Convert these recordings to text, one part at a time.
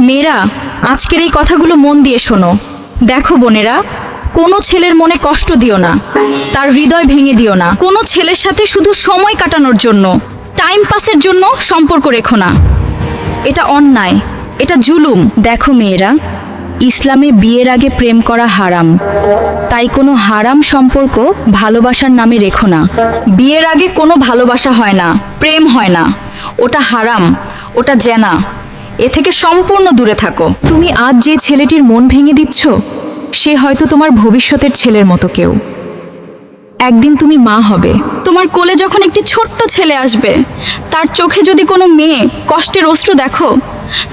মেয়েরা, আজকের এই কথাগুলো মন দিয়ে শোনো। দেখো বোনেরা, কোনো ছেলের মনে কষ্ট দিও না, তার হৃদয় ভেঙে দিও না। কোনো ছেলের সাথে শুধু সময় কাটানোর জন্য, টাইম পাসের জন্য সম্পর্ক রেখো না। এটা অন্যায়, এটা জুলুম। দেখো মেয়েরা, ইসলামে বিয়ের আগে প্রেম করা হারাম, তাই কোনো হারাম সম্পর্ক ভালোবাসার নামে রেখো না। বিয়ের আগে কোনো ভালোবাসা হয় না, প্রেম হয় না, ওটা হারাম, ওটা জেনা। এ থেকে সম্পূর্ণ দূরে থাকো। তুমি আজ যে ছেলেটির মন ভেঙে দিচ্ছ, সে হয়তো তোমার ভবিষ্যতের ছেলের মতো কেউ। একদিন তুমি মা হবে, তোমার কোলে যখন একটি ছোট্ট ছেলে আসবে, তার চোখে যদি কোনো মেয়ে কষ্টের অশ্রু দেখো,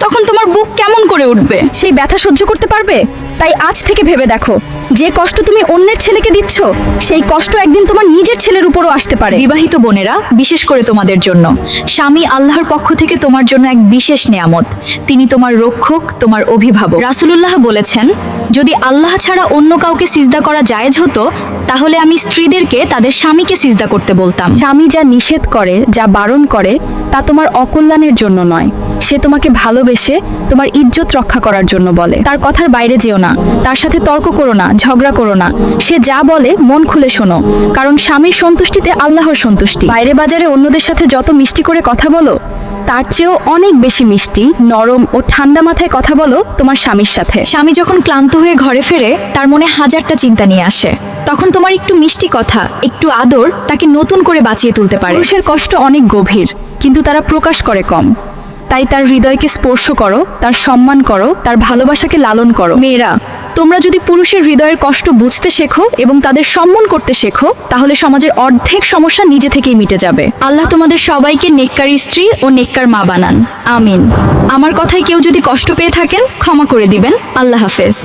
তখন তোমার বুক কেমন করে উঠবে? সেই ব্যথা সহ্য করতে পারবে? তাই আজ থেকে ভেবে দেখো, যে কষ্ট তুমি অন্যের ছেলেকে দিচ্ছ, সেই কষ্ট একদিন তোমার নিজের ছেলের উপরও আসতে পারে। বিবাহিত বোনেরা, বিশেষ করে তোমাদের জন্য, স্বামী আল্লাহর পক্ষ থেকে তোমার জন্য এক বিশেষ নেয়ামত। তিনি তোমার রক্ষক, তোমার অভিভাবক। রাসূলুল্লাহ বলেছেন, যদি আল্লাহ ছাড়া অন্য কাউকে সিজদা করা জায়েজ হতো, তাহলে আমি স্ত্রীদেরকে তাদের স্বামীকে সিজদা করতে বলতাম। স্বামী যা নিষেধ করে, যা বারণ করে, তা তোমার অকল্যাণের জন্য নয়। সে তোমাকে ভালোবেসে তোমার ইজ্জত রক্ষা করার জন্য বলে। তার কথার বাইরে যেও না, তার সাথে তর্ক করো না, ঝগড়া করো না। সে যা বলে মন খুলে শোনো, কারণ স্বামীর সন্তুষ্টিতে আল্লাহর সন্তুষ্টি। বাইরে বাজারে অন্যদের সাথে যত মিষ্টি করে কথা বলো, তার চেয়েও অনেক বেশি মিষ্টি, নরম ও ঠান্ডা মাথায় কথা বলো তোমার স্বামীর সাথে। স্বামী যখন ক্লান্ত হয়ে ঘরে ফেরে, তার মনে হাজারটা চিন্তা নিয়ে আসে, তখন তোমার একটু মিষ্টি কথা, একটু আদর তাকে নতুন করে বাঁচিয়ে তুলতে পারে। পুরুষের কষ্ট অনেক গভীর, কিন্তু তারা প্রকাশ করে কম। তাই তার হৃদয়কে স্পর্শ করো, তার সম্মান করো, তার ভালোবাসাকে লালন করো। মেয়েরা, তোমরা যদি পুরুষের হৃদয়ের কষ্ট বুঝতে শেখো এবং তাদের সম্মান করতে শেখো, তাহলে সমাজের অর্ধেক সমস্যা নিজে থেকেই মিটে যাবে। আল্লাহ তোমাদের সবাইকে নেককার স্ত্রী ও নেককার মা বানান। আমিন। আমার কথায় কেউ যদি কষ্ট পেয়ে থাকেন, ক্ষমা করে দিবেন। আল্লাহ হাফেজ।